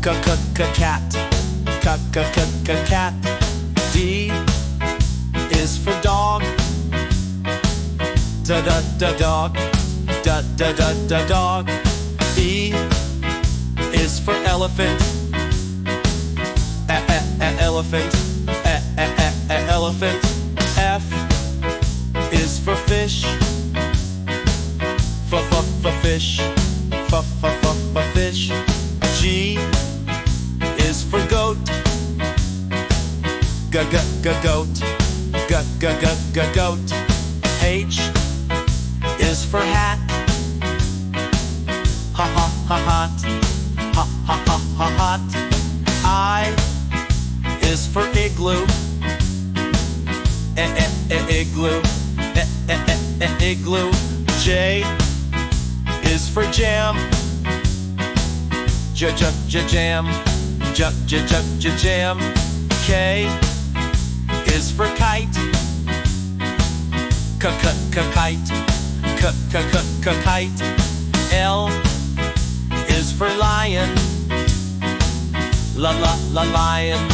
cat. Cat. D is for dog. Dog. Dog. E is for elephant. Elephant. Elephant. F is for fish. Fish. Fish. G is for goat. Goat. Goat. H is for hat. Hot. I is for igloo. Igloo. J is for jam. Jam. Jam. K is for kite. Kite. L is for lion. Lion.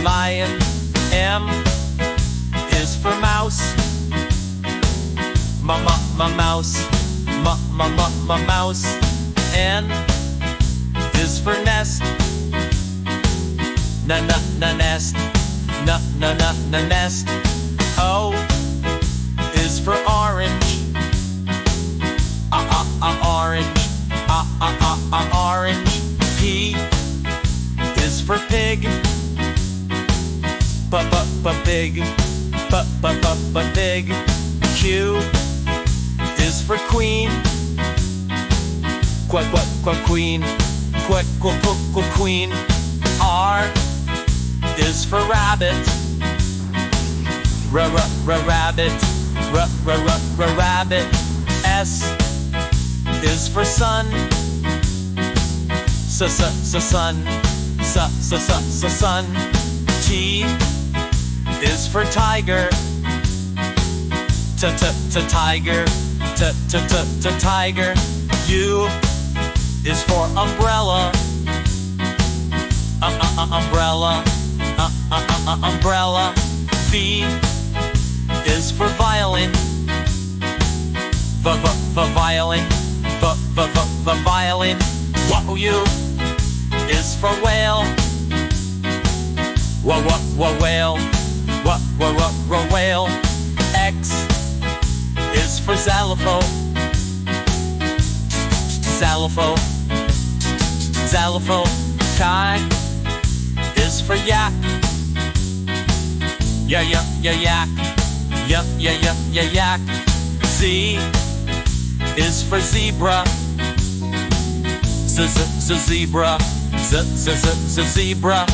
Lion. M is for mouse. Mouse. Mouse. N is for nest. Nest. Nest. O is for orange. Orange. Orange. P is for pig. Pig. Pig. Q is for queen. Queen. Queen. R is for rabbit. Rabbit. Rabbit. S is for sun. Sun. T is for tiger. Tiger. Tiger. U is for umbrella. Umbrella. Umbrella. V is for violin. Violin. Violin. U is for whale. Whale. Whale. X is for xylophone. Xylophone. Chi is for yak. Yak. Yak. Z is for zebra. Zebra. Zebra.